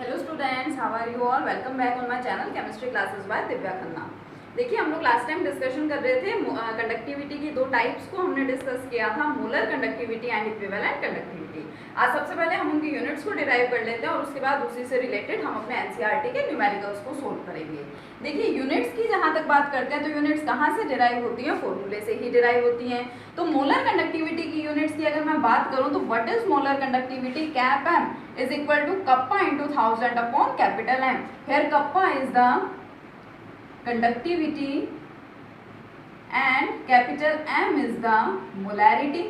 Hello students, how are you all. Welcome back on my channel chemistry classes by Divya Khanna. देखिए, हम लोग last time discussion कर रहे थे कंडक्टिविटी की दो टाइप्स को हमने डिस्कस किया था, molar conductivity and equivalent conductivity. आज सबसे पहले हम उनकी यूनिट्स को डिराइव कर लेते हैं और उसके बाद उसी से रिलेटेड हम अपने एनसीईआरटी के न्यूमेरिकल्स को सोल्व करेंगे। देखिए, यूनिट्स की जहाँ तक बात करते हैं तो यूनिट्स कहाँ से डिराइव होती हैं? फॉर्मूले से ही डिराइव होती हैं। तो मोलर कंडक्टिविटी की यूनिट्स की अगर मैं बात करूँ तो what is molar conductivity? Cap M is equal to kappa into 1000 upon capital M. Here kappa is the conductivity and capital M is the molarity.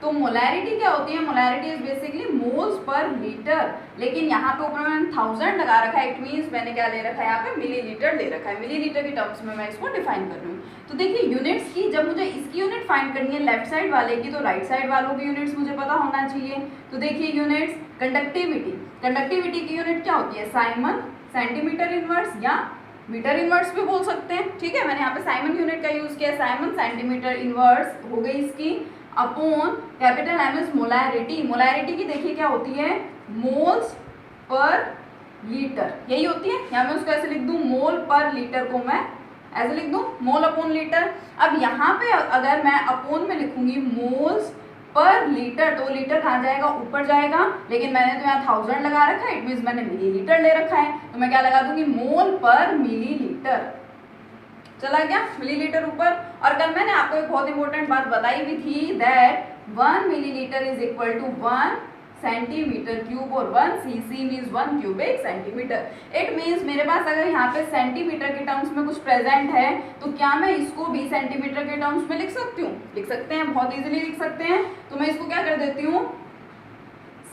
तो मोलैरिटी क्या होती है? Molarity is basically moles per litre, लेकिन यहाँ पे ऊपर मैंने 1000 लगा रखा है। इट मीन्स मैंने क्या ले रखा है? यहाँ पे मिलीलीटर ले रखा है। मिलीलीटर की टर्म्स में मैं इसको डिफाइन कर रही हूँ। तो देखिए, यूनिट्स की जब मुझे इसकी यूनिट फाइंड करनी है लेफ्ट साइड वाले की, तो राइट साइड वालों की यूनिट्स मुझे पता होना चाहिए। तो देखिए, यूनिट्स कंडक्टिविटी की यूनिट क्या होती है? साइमन सेंटीमीटर इनवर्स या मीटर इनवर्स भी बोल सकते हैं। ठीक है, मैंने यहाँ पे साइमन यूनिट का यूज किया। साइमन सेंटीमीटर इनवर्स हो गई इसकी, upon capital M is molarity. Molarity की देखिए क्या होती है? मोल्स पर लीटर, यही होती है। यहाँ मैं उसको ऐसे लिख दूं, मोल पर लीटर को मैं ऐसे लिख दूं, मोल अपॉन लीटर। अब यहाँ पे अगर मैं अपॉन में लिखूंगी मोल्स पर लीटर, तो लीटर कहाँ जाएगा? ऊपर जाएगा। लेकिन मैंने तो यहाँ 1000 लगा रखा है, इट मीन्स मैंने मिलीलीटर ले रखा है, तो मैं क्या लगा दूंगी? मोल पर मिलीलीटर। चला गया मिलीलीटर ऊपर। और कल मैंने आपको एक बहुत इंपॉर्टेंट बात बताई भी थी, that 1 millilitre is equal to 1 centimetre cube, और 1 CC means 1 cubic centimetre. It means मेरे पास अगर यहाँ पे सेंटीमीटर के टर्म्स में कुछ प्रेजेंट है, तो क्या मैं इसको भी सेंटीमीटर के टर्म्स में लिख सकती हूँ? लिख सकते हैं, बहुत इजीली लिख सकते हैं। तो मैं इसको क्या कर देती हूँ?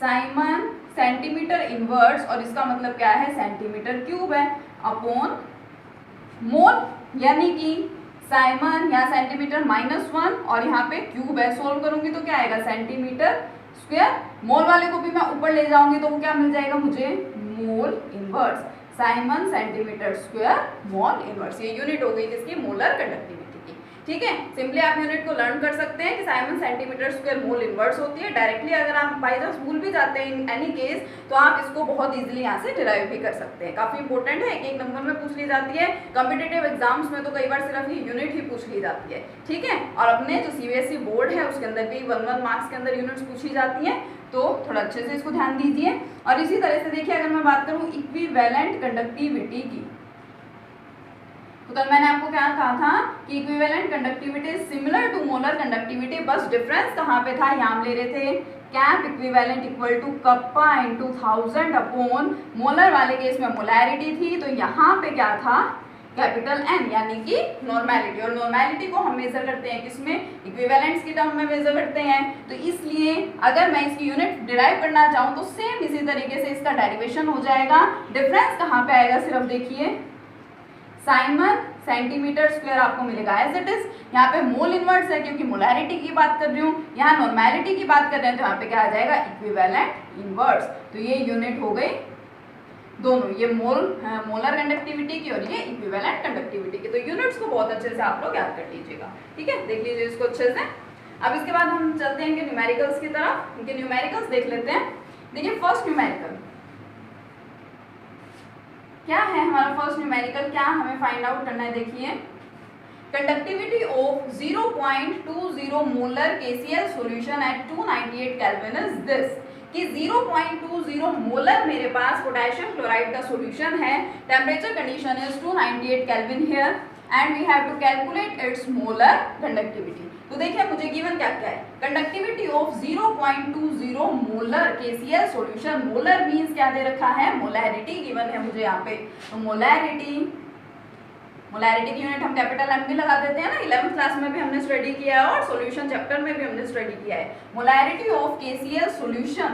साइमन सेंटीमीटर इनवर्स, और इसका मतलब क्या है? सेंटीमीटर क्यूब है, अपॉन मोल, यानी कि साइमन या सेंटीमीटर -1 और यहाँ पे क्यूब है। सोल्व करूंगी तो क्या आएगा? Centimetre square. मोल वाले को भी मैं ऊपर ले जाऊंगी तो वो क्या मिल जाएगा मुझे? Mole inverse. Simon centimetre square mole inverse. ये यूनिट हो गई किसकी? मोलर कंडक्टिविटी की। ठीक है, सिंपली आप यूनिट को लर्न कर सकते हैं कि Simon centimetre square mole inverse होती है। डायरेक्टली अगर आप बाय चांस भूल भी जाते हैं इन एनी केस, तो आप इसको बहुत इजीली यहाँ से डिराइव भी कर सकते हैं। काफी इंपॉर्टेंट है, एक नंबर में पूछ ली जाती है। कॉम्पिटिटिव एग्जाम्स में तो कई बार सिर्फ ये यूनिट ही पूछ ली जाती है। ठीक है, और अपने जो सीबीएसई बोर्ड है उसके अंदर भी 1 मार्क्स के अंदर यूनिट्स पूछी जाती हैं, तो थोड़ा अच्छे से इसको ध्यान दीजिए। और इसी तरह से देखिए, अगर मैं बात करूँ इक्विवेलेंट कंडक्टिविटी की, तो कल मैंने आपको क्या कहा था कि equivalent conductivity is similar to molar conductivity. बस डिफरेंस कहाँ पे था? यहाँ हम ले रहे थे cap equivalent equal to kappa into 1000 upon, molar वाले केस में मोलैरिटी थी, तो यहाँ पे क्या था? कैपिटल एन, यानी कि नॉर्मेलिटी। और नॉर्मेलिटी को हम मेजर करते हैं किसमें? इक्विवेलेंट्स की टर्म में मेजर करते हैं। तो इसलिए अगर मैं इसकी यूनिट डिराइव करना चाहूँ तो सेम इसी तरीके से इसका डेरिवेशन हो जाएगा। डिफरेंस कहाँ पे आएगा? सिर्फ देखिए, साइमन सेंटीमीटर स्क्वायर आपको मिलेगा एज इट इज। यहाँ पे मोल इनवर्स है क्योंकि मोलैरिटी की बात कर रही हूँ, यहाँ नॉर्मेलिटी की बात कर रहे हैं, तो यहाँ पे क्या आ जाएगा? Equivalent inverse. तो ये यूनिट हो गई दोनों, ये मोलर कंडक्टिविटी की और ये इक्विवेलेंट कंडक्टिविटी की। तो यूनिट्स को बहुत अच्छे से आप लोग याद कर लीजिएगा। ठीक है, देख लीजिए इसको अच्छे से। अब इसके बाद हम चलते हैं इनके न्यूमेरिकल्स की तरफ। इनके न्यूमेरिकल्स देख लेते हैं। देखिए, फर्स्ट न्यूमेरिकल क्या है? हमारा फर्स्ट न्यूमेरिकल क्या हमें फाइंड आउट करना है? देखिए, conductivity of 0.20 molar KCl solution at 298 kelvin is this, कि 0.20 मोलर मेरे पास पोटेशियम क्लोराइड का सॉल्यूशन है। Temperature condition is 298 kelvin here and we have to calculate its molar conductivity. तो देखिए, मुझे गिवन क्या क्या है? Conductivity of 0.20 molar KCl solution. Molar means क्या दे रखा है? मोलैरिटी गिवन है मुझे यहाँ पे। तो मोलैरिटी की यूनिट हम कैपिटल एम भी लगा देते हैं ना, 11th क्लास में भी हमने स्टडी किया है और सॉल्यूशन चैप्टर में भी हमने स्टडी किया है। मोलैरिटी ऑफ KCl सॉल्यूशन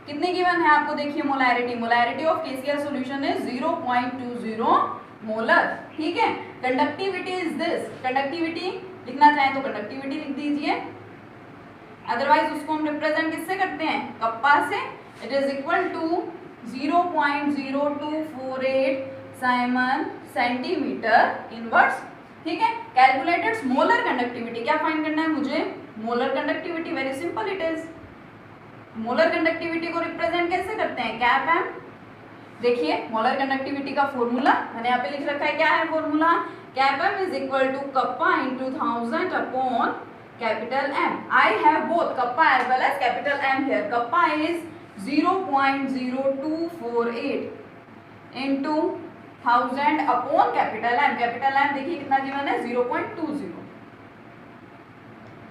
कितने गिवन है आपको? देखिए, molarity of KCl solution is 0.20 molar. ठीक है, कंडक्टिविटी इज दिस। कंडक्टिविटी लिखना चाहें तो कंडक्टिविटी लिख दीजिए, अदरवाइज उसको हम रिप्रेजेंट किससे करते हैं? कप्पा से। It is equal to 0.0248 siemens centimetre inverse. ठीक है, कैलकुलेटेड मोलर कंडक्टिविटी। क्या फाइंड करना है मुझे? Molar conductivity. Very simple it is. Molar conductivity को रिप्रेजेंट कैसे करते हैं? Cap M. देखिए मोलर कंडक्टिविटी का फॉर्मूला मैंने यहाँ पे लिख रखा है, क्या है formula, cap M is equal to kappa into 1000 upon capital M. I have both kappa as well as capital M here. Kappa is 0.0248 into 1000 upon capital M. Capital M देखिए कितना गिवन है, 0.20।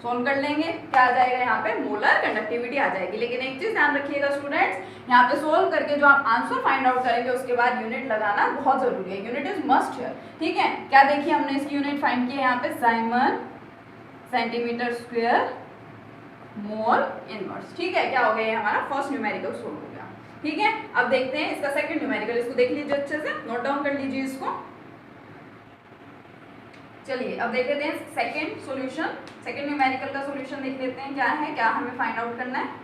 सोल्व कर लेंगे, क्या आ जाएगा यहाँ पे, molar conductivity आ जाएगी। लेकिन एक चीज ध्यान रखिएगा स्टूडेंट्स, यहाँ पे सोल्व करके जो आप आंसर फाइंड आउट करेंगे उसके बाद यूनिट लगाना बहुत जरूरी है। यूनिट इज मस्ट हियर, ठीक है। क्या देखिए हमने इसकी यूनिट फाइंड की है यहाँ पे, Simon centimetre square mole inverse, ठीक है। क्या हो गया, हमारा फर्स्ट न्यूमेरिकल सोल्व हो गया, ठीक है। अब देखते हैं इसका सेकंड न्यूमेरिकल, इसको देख लीजिए अच्छे से, नोट डाउन कर लीजिए इसको। चलिए अब देख लेते हैं सेकंड सॉल्यूशन, सेकंड न्यूमेरिकल का सॉल्यूशन देख लेते हैं क्या है, क्या हमें फाइंड आउट करना है।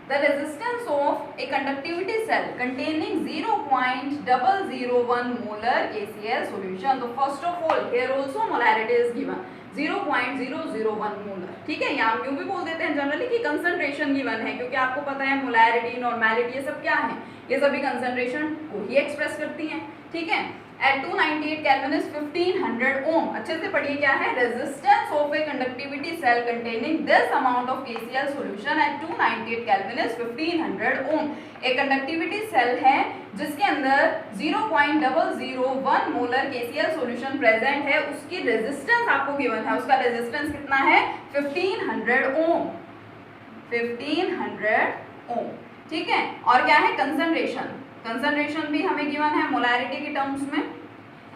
The resistance of a conductivity cell containing 0.001 molar KCl solution. So first of all, here also molarity is given 0.001 molar. ठीक है, यहाँ हम यूँ भी बोल देते हैं जनरली कि कंसंट्रेशन गिवन है, क्योंकि आपको पता है मोलैरिटी, नॉर्मैलिटी, ये सब क्या है, ये सभी कंसंट्रेशन को ही एक्सप्रेस करती हैं, ठीक है। At 298 Kelvin is 1500 ohm. अच्छे से पढ़िए क्या है, resistance of a conductivity cell containing this amount of KCl solution at 298 Kelvin is 1500 ohm. एक कंडक्टिविटी सेल है जिसके अंदर 0.001 मोलर KCl सॉल्यूशन प्रेजेंट है, उसकी रेजिस्टेंस आपको गिवन है, उसका रेजिस्टेंस कितना है, 1500 ओम, 1500 ओम, ठीक है। और क्या है, कंसंट्रेशन, कंसंट्रेशन भी हमें गिवन है मोलैरिटी के टर्म्स में।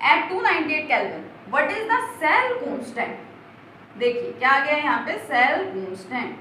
At 298 kelvin what is the cell constant, देखिए क्या आ गया यहाँ पे, cell constant.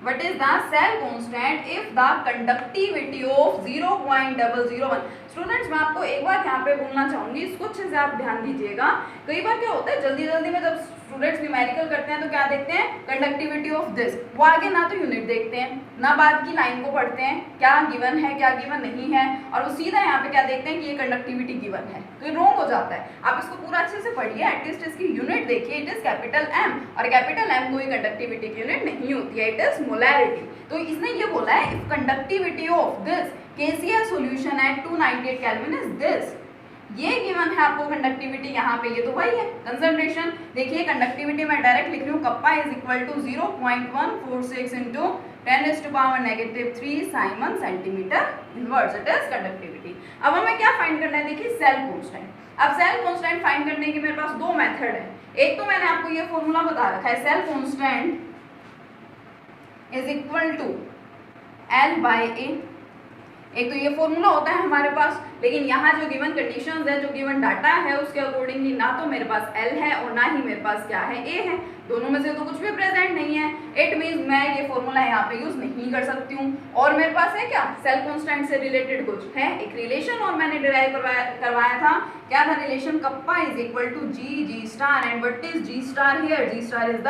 What is the cell constant if the conductivity of 0.001। Students मैं आपको एक बार यहाँ पे बोलना चाहूंगी, इसको अच्छे से आप ध्यान दीजिएगा। कई बार क्या होता है, जल्दी जल्दी में जब स्टूडेंट्स न्यूमेरिकल करते हैं तो क्या देखते हैं, कंडक्टिविटी ऑफ दिस, वो आगे ना तो यूनिट देखते हैं ना बाद की लाइन को पढ़ते हैं, क्या गिवन है क्या गिवन नहीं है, और वो सीधा यहाँ पे क्या देखते हैं कि ये कंडक्टिविटी गिवन है, तो ये रॉन्ग हो जाता है। आप इसको पूरा अच्छे से पढ़िए, एटलीस्ट इसकी यूनिट देखिए, इट इज कैपिटल एम, और कैपिटल एम कोई कंडक्टिविटी की यूनिट नहीं होती है, इट इज मोलैरिटी। तो इसने ये बोला है, if conductivity of this KCl solution at 298 Kelvin is this, ये गिवन है आपको कंडक्टिविटी यहाँ पे, ये तो वही है कंसंट्रेशन। देखिए कंडक्टिविटी मैं डायरेक्ट लिख रही हूँ, kappa is equal to 0.146 into 10⁻³ siemens centimetre inverse, it is conductivity. अब हमें क्या फाइंड करना है, देखिए सेल कांस्टेंट। अब सेल कांस्टेंट फाइंड करने के मेरे पास दो मेथड है, एक तो मैंने आपको ये फॉर्मूला बता रखा है, cell constant is equal to L/A। एक तो ये फॉर्मूला होता है हमारे पास, लेकिन यहाँ जो गिवन कंडीशंस है, जो गिवन डाटा है, उसके अकॉर्डिंगली ना तो मेरे पास L है और ना ही मेरे पास क्या है, A है। दोनों में से तो कुछ भी प्रेजेंट नहीं है, इट मींस मैं ये फॉर्मूला यहाँ पे यूज नहीं कर सकती हूँ। और मेरे पास है क्या, सेल कांस्टेंट से रिलेटेड कुछ है, एक रिलेशन और मैंने डिराइव करवाया था, क्या था relation, kappa is equal to G star, and what is G star here, G star is the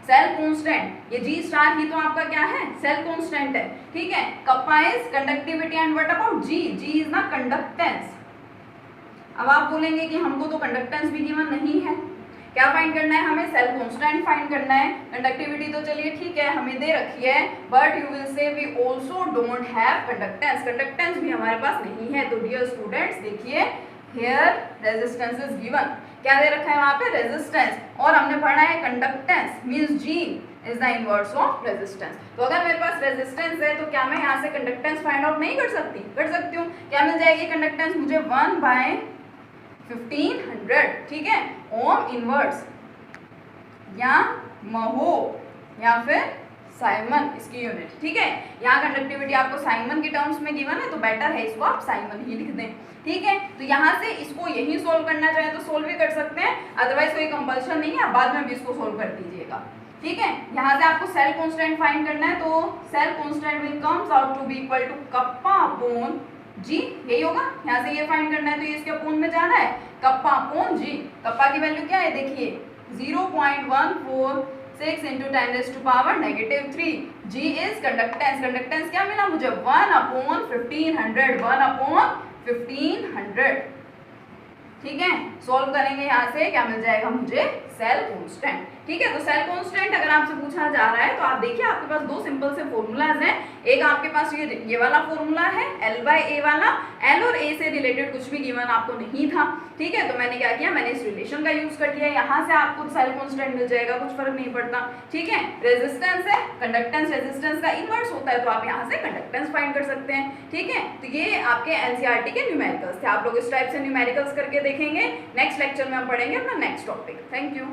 cell constant. ये G स्टार ही तो आपका क्या है, सेल कांस्टेंट है, ठीक है। Kappa is conductivity and what about G is ना कंडक्टेंस। अब आप बोलेंगे कि हमको तो कंडक्टेंस भी गिवन नहीं है, क्या फाइंड करना है हमें, सेल कांस्टेंट फाइंड करना है। कंडक्टिविटी तो चलिए ठीक है हमें दे रखी है, but you will say we also don't have conductance, conductance भी हमारे पास नहीं है। तो डियर स्टूडेंट्स देखिए, हियर रेजिस्टेंस इज गिवन, क्या दे रखा है वहां पे, रेजिस्टेंस, और हमने पढ़ा है conductance means G is the inverse of resistance. तो अगर मेरे पास रेजिस्टेंस है तो क्या मैं यहाँ से कंडक्टेंस फाइंड आउट नहीं कर सकती, कर सकती हूँ। क्या मिल जाएगी कंडक्टेंस मुझे, 1/1500, ठीक है, ओम इनवर्स या महो या फिर साइमन इसकी यूनिट, ठीक है। यहाँ कंडक्टिविटी आपको साइमन के टर्म्स में गिवन है, तो बेटर है इसको आप साइमन ही लिख दें, ठीक है। तो यहाँ से इसको यही सोल्व करना चाहे तो सोल्व भी कर सकते हैं, अदरवाइज कोई कंपल्शन नहीं है, आप बाद में भी इसको सोल्व कर दीजिएगा, ठीक है। यहाँ से आपको सेल कांस्टेंट फाइंड करना है, तो cell constant will comes out to be equal to kappa upon G, यही होगा। यहाँ से ये फाइंड करना है तो ये इसके अपोन में जाना है, कप्पा अपॉन G। कप्पा की वैल्यू क्या है, देखिए 0.146 into 10⁻³ G is conductance, conductance क्या मिला मुझे, 1/1500, 1/1500, ठीक है। सॉल्व करेंगे यहाँ से क्या मिल जाएगा मुझे, सेल कांस्टेंट। ठीक है, तो सेल कांस्टेंट अगर आपसे पूछा जा रहा है तो आप देखिए आपके पास दो सिंपल से फॉर्मूलाज हैं। एक आपके पास ये वाला फॉर्मूला है L/A वाला, L और A से रिलेटेड कुछ भी गिवन आपको नहीं था। ठीक है, तो मैंने क्या किया, मैंने इस रिलेशन का यूज कर लिया, यहाँ से आपको सेल कांस्टेंट मिल जाएगा, कुछ फर्क नहीं पड़ता। ठीक है, रेजिस्टेंस है, कंडक्टेंस रेजिस्टेंस का इनवर्स होता है, तो आप यहाँ से कंडक्टेंस फाइंड कर सकते हैं। ठीक है, तो ये आपके एनसीईआरटी के न्यूमेरिकल्स थे। आप लोग इस टाइप से न्यूमेरिकल्स करके देखेंगे। नेक्स्ट लेक्चर में हम पढ़ेंगे अपना नेक्स्ट टॉपिक। Thank you.